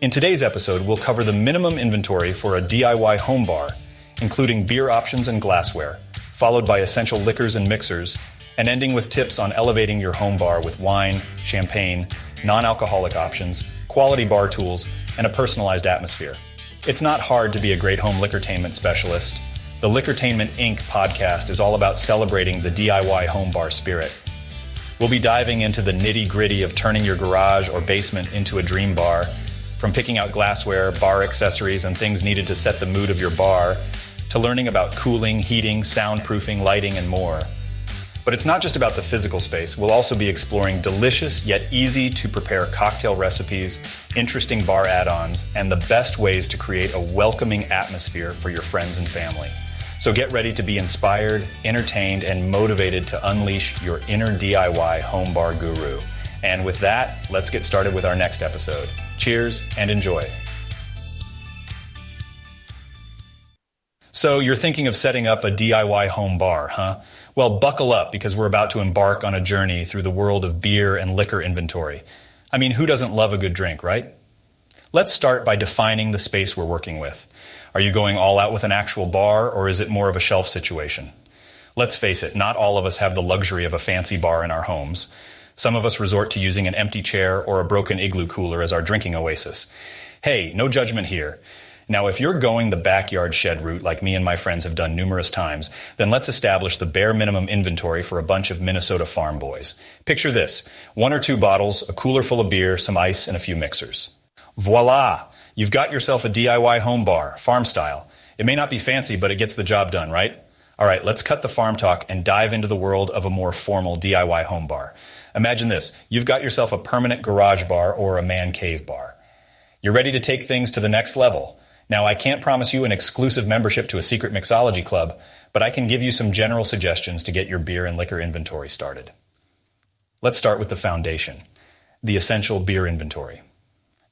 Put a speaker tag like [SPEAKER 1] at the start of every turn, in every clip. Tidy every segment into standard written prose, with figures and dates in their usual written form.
[SPEAKER 1] In today's episode, we'll cover the minimum inventory for a DIY home bar, including beer options and glassware, followed by essential liquors and mixers, and ending with tips on elevating your home bar with wine, champagne, non-alcoholic options, quality bar tools, and a personalized atmosphere. It's not hard to be a great home liquortainment specialist. The Liquortainment Inc. podcast is all about celebrating the DIY home bar spirit. We'll be diving into the nitty-gritty of turning your garage or basement into a dream bar, from picking out glassware, bar accessories, and things needed to set the mood of your bar, to learning about cooling, heating, soundproofing, lighting, and more. But it's not just about the physical space. We'll also be exploring delicious yet easy to prepare cocktail recipes, interesting bar add-ons, and the best ways to create a welcoming atmosphere for your friends and family. So get ready to be inspired, entertained, and motivated to unleash your inner DIY home bar guru. And with that, let's get started with our next episode. Cheers and enjoy. So you're thinking of setting up a DIY home bar, huh? Well, buckle up because we're about to embark on a journey through the world of beer and liquor inventory. I mean, who doesn't love a good drink, right? Let's start by defining the space we're working with. Are you going all out with an actual bar, or is it more of a shelf situation? Let's face it, not all of us have the luxury of a fancy bar in our homes. Some of us resort to using an empty chair or a broken igloo cooler as our drinking oasis. Hey, no judgment here. Now, if you're going the backyard shed route like me and my friends have done numerous times, then let's establish the bare minimum inventory for a bunch of Minnesota farm boys. Picture this: 1 or 2 bottles, a cooler full of beer, some ice, and a few mixers. Voila! You've got yourself a DIY home bar, farm style. It may not be fancy, but it gets the job done, right? All right, let's cut the farm talk and dive into the world of a more formal DIY home bar. Imagine this: you've got yourself a permanent garage bar or a man cave bar. You're ready to take things to the next level. Now, I can't promise you an exclusive membership to a secret mixology club, but I can give you some general suggestions to get your beer and liquor inventory started. Let's start with the foundation, the essential beer inventory.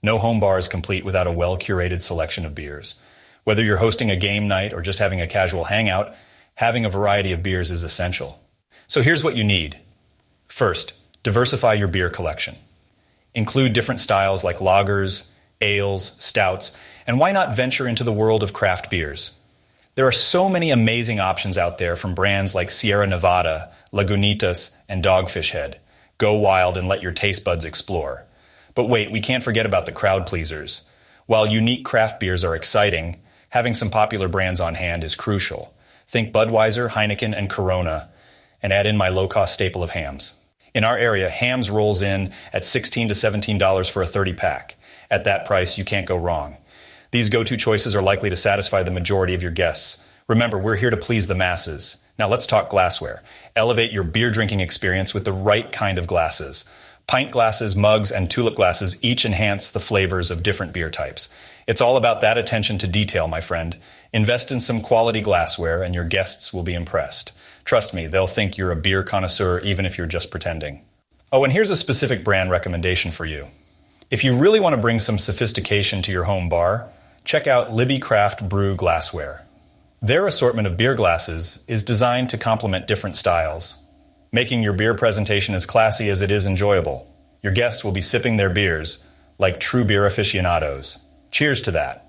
[SPEAKER 1] No home bar is complete without a well-curated selection of beers. Whether you're hosting a game night or just having a casual hangout, having a variety of beers is essential. So here's what you need. First, diversify your beer collection. Include different styles like lagers, ales, stouts, and why not venture into the world of craft beers? There are so many amazing options out there from brands like Sierra Nevada, Lagunitas, and Dogfish Head. Go wild and let your taste buds explore. But wait, we can't forget about the crowd pleasers. While unique craft beers are exciting, having some popular brands on hand is crucial. Think Budweiser, Heineken, and Corona, and add in my low-cost staple of Hamm's. In our area, Hamm's rolls in at $16 to $17 for a 30-pack. At that price, you can't go wrong. These go-to choices are likely to satisfy the majority of your guests. Remember, we're here to please the masses. Now let's talk glassware. Elevate your beer drinking experience with the right kind of glasses. Pint glasses, mugs, and tulip glasses each enhance the flavors of different beer types. It's all about that attention to detail, my friend. Invest in some quality glassware and your guests will be impressed. Trust me, they'll think you're a beer connoisseur even if you're just pretending. Oh, and here's a specific brand recommendation for you. If you really want to bring some sophistication to your home bar, check out Libby Craft Brew Glassware. Their assortment of beer glasses is designed to complement different styles, making your beer presentation as classy as it is enjoyable. Your guests will be sipping their beers like true beer aficionados. Cheers to that.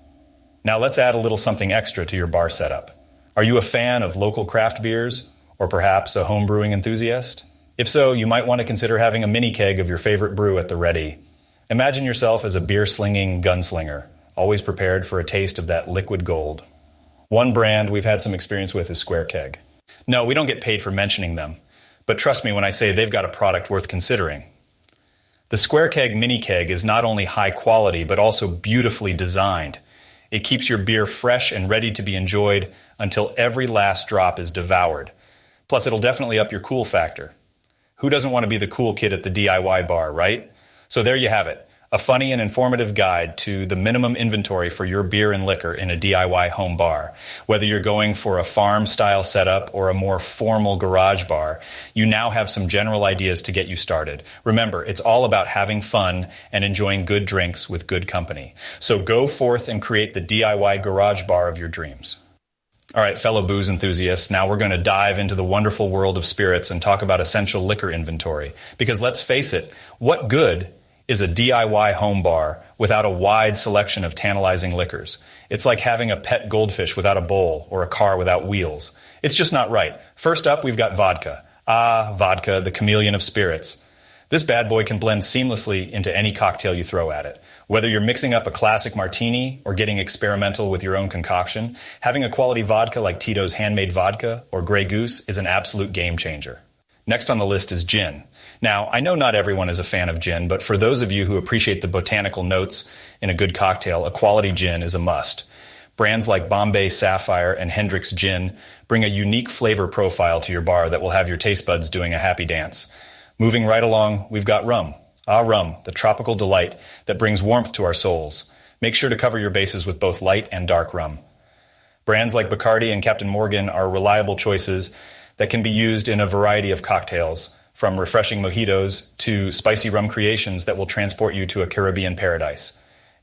[SPEAKER 1] Now let's add a little something extra to your bar setup. Are you a fan of local craft beers, or perhaps a home brewing enthusiast? If so, you might want to consider having a mini keg of your favorite brew at the ready. Imagine yourself as a beer-slinging gunslinger, always prepared for a taste of that liquid gold. One brand we've had some experience with is Square Keg. No, we don't get paid for mentioning them, but trust me when I say they've got a product worth considering. The Square Keg Mini Keg is not only high quality, but also beautifully designed. It keeps your beer fresh and ready to be enjoyed until every last drop is devoured. Plus, it'll definitely up your cool factor. Who doesn't want to be the cool kid at the DIY bar, right? So there you have it, a funny and informative guide to the minimum inventory for your beer and liquor in a DIY home bar. Whether you're going for a farm-style setup or a more formal garage bar, you now have some general ideas to get you started. Remember, it's all about having fun and enjoying good drinks with good company. So go forth and create the DIY garage bar of your dreams. All right, fellow booze enthusiasts, now we're going to dive into the wonderful world of spirits and talk about essential liquor inventory. Because let's face it, what good is a DIY home bar without a wide selection of tantalizing liquors. It's like having a pet goldfish without a bowl or a car without wheels. It's just not right. First up, we've got vodka. Ah, vodka, the chameleon of spirits. This bad boy can blend seamlessly into any cocktail you throw at it. Whether you're mixing up a classic martini or getting experimental with your own concoction, having a quality vodka like Tito's Handmade Vodka or Grey Goose is an absolute game changer. Next on the list is gin. Now, I know not everyone is a fan of gin, but for those of you who appreciate the botanical notes in a good cocktail, a quality gin is a must. Brands like Bombay Sapphire and Hendrick's Gin bring a unique flavor profile to your bar that will have your taste buds doing a happy dance. Moving right along, we've got rum. Ah, rum, the tropical delight that brings warmth to our souls. Make sure to cover your bases with both light and dark rum. Brands like Bacardi and Captain Morgan are reliable choices that can be used in a variety of cocktails, from refreshing mojitos to spicy rum creations that will transport you to a Caribbean paradise.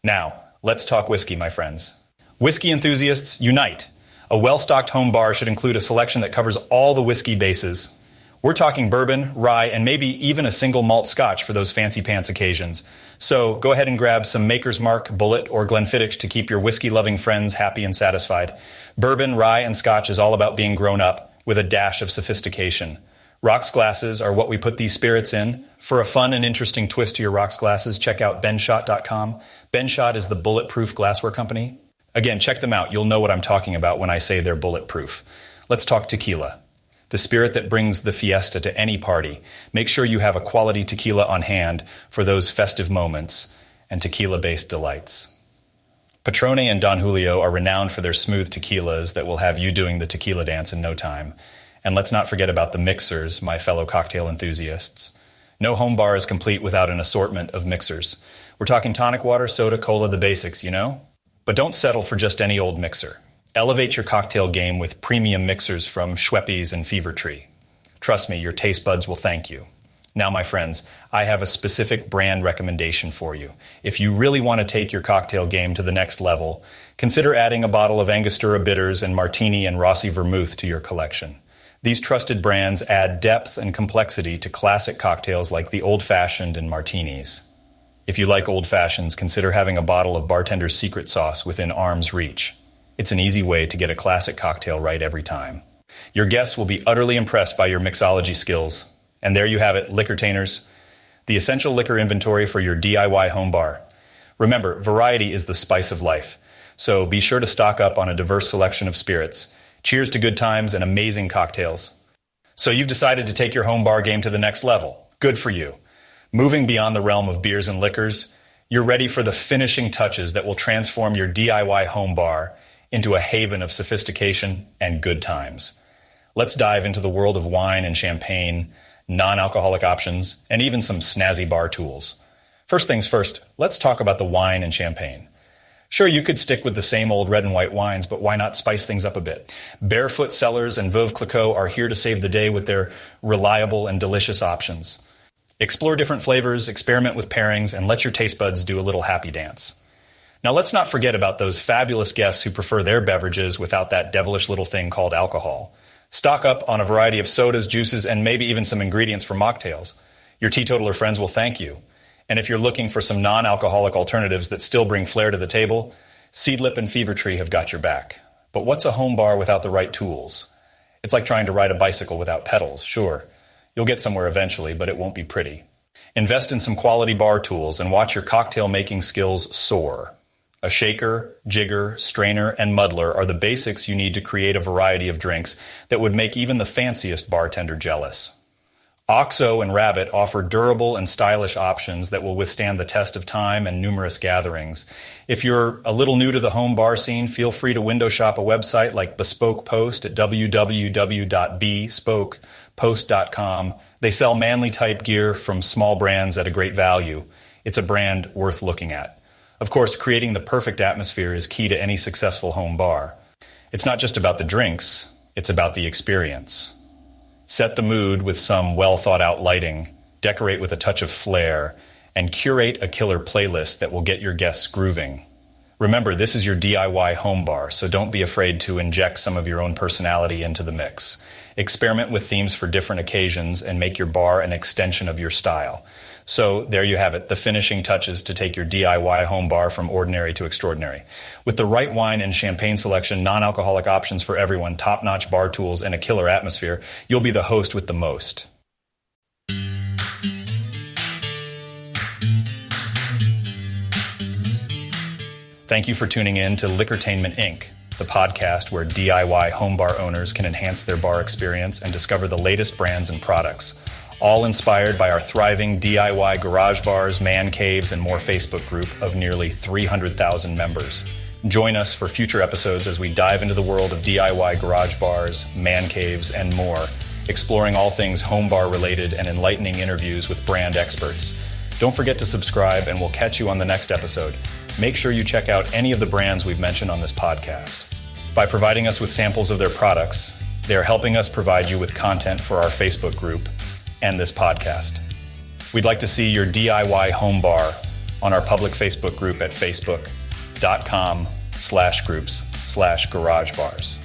[SPEAKER 1] Now, let's talk whiskey, my friends. Whiskey enthusiasts, unite! A well-stocked home bar should include a selection that covers all the whiskey bases. We're talking bourbon, rye, and maybe even a single malt scotch for those fancy pants occasions. So go ahead and grab some Maker's Mark, Bulleit, or Glenfiddich to keep your whiskey-loving friends happy and satisfied. Bourbon, rye, and scotch is all about being grown up with a dash of sophistication. Rocks glasses are what we put these spirits in. For a fun and interesting twist to your rocks glasses, check out benshot.com. Benshot is the bulletproof glassware company. Again, check them out. You'll know what I'm talking about when I say they're bulletproof. Let's talk tequila. The spirit that brings the fiesta to any party. Make sure you have a quality tequila on hand for those festive moments and tequila-based delights. Patrón and Don Julio are renowned for their smooth tequilas that will have you doing the tequila dance in no time. And let's not forget about the mixers, my fellow cocktail enthusiasts. No home bar is complete without an assortment of mixers. We're talking tonic water, soda, cola, the basics, you know? But don't settle for just any old mixer. Elevate your cocktail game with premium mixers from Schweppes and Fever Tree. Trust me, your taste buds will thank you. Now, my friends, I have a specific brand recommendation for you. If you really want to take your cocktail game to the next level, consider adding a bottle of Angostura Bitters and Martini and Rossi Vermouth to your collection. These trusted brands add depth and complexity to classic cocktails like the Old Fashioned and Martinis. If you like Old Fashions, consider having a bottle of Bartender's Secret Sauce within arm's reach. It's an easy way to get a classic cocktail right every time. Your guests will be utterly impressed by your mixology skills. And there you have it, Liquortainers, the essential liquor inventory for your DIY home bar. Remember, variety is the spice of life, so be sure to stock up on a diverse selection of spirits. Cheers to good times and amazing cocktails. So you've decided to take your home bar game to the next level. Good for you. Moving beyond the realm of beers and liquors, you're ready for the finishing touches that will transform your DIY home bar into a haven of sophistication and good times. Let's dive into the world of wine and champagne, non-alcoholic options, and even some snazzy bar tools. First things first, let's talk about the wine and champagne. Sure, you could stick with the same old red and white wines, but why not spice things up a bit? Barefoot Cellars and Veuve Clicquot are here to save the day with their reliable and delicious options. Explore different flavors, experiment with pairings, and let your taste buds do a little happy dance. Now let's not forget about those fabulous guests who prefer their beverages without that devilish little thing called alcohol. Stock up on a variety of sodas, juices, and maybe even some ingredients for mocktails. Your teetotaler friends will thank you. And if you're looking for some non-alcoholic alternatives that still bring flair to the table, Seedlip and Fever Tree have got your back. But what's a home bar without the right tools? It's like trying to ride a bicycle without pedals, sure. You'll get somewhere eventually, but it won't be pretty. Invest in some quality bar tools and watch your cocktail making skills soar. A shaker, jigger, strainer, and muddler are the basics you need to create a variety of drinks that would make even the fanciest bartender jealous. OXO and Rabbit offer durable and stylish options that will withstand the test of time and numerous gatherings. If you're a little new to the home bar scene, feel free to window shop a website like Bespoke Post at www.bespokepost.com. They sell manly type gear from small brands at a great value. It's a brand worth looking at. Of course, creating the perfect atmosphere is key to any successful home bar. It's not just about the drinks, it's about the experience. Set the mood with some well-thought-out lighting, decorate with a touch of flair, and curate a killer playlist that will get your guests grooving. Remember, this is your DIY home bar, so don't be afraid to inject some of your own personality into the mix. Experiment with themes for different occasions and make your bar an extension of your style. So there you have it, the finishing touches to take your DIY home bar from ordinary to extraordinary. With the right wine and champagne selection, non-alcoholic options for everyone, top-notch bar tools, and a killer atmosphere, you'll be the host with the most. Thank you for tuning in to Liquortainment Inc., the podcast where DIY home bar owners can enhance their bar experience and discover the latest brands and products. All inspired by our thriving DIY garage bars, man caves, and more Facebook group of nearly 300,000 members. Join us for future episodes as we dive into the world of DIY garage bars, man caves, and more, exploring all things home bar related and enlightening interviews with brand experts. Don't forget to subscribe, and we'll catch you on the next episode. Make sure you check out any of the brands we've mentioned on this podcast. By providing us with samples of their products, they are helping us provide you with content for our Facebook group and this podcast. We'd like to see your DIY home bar on our public Facebook group at facebook.com/groups/garagebars.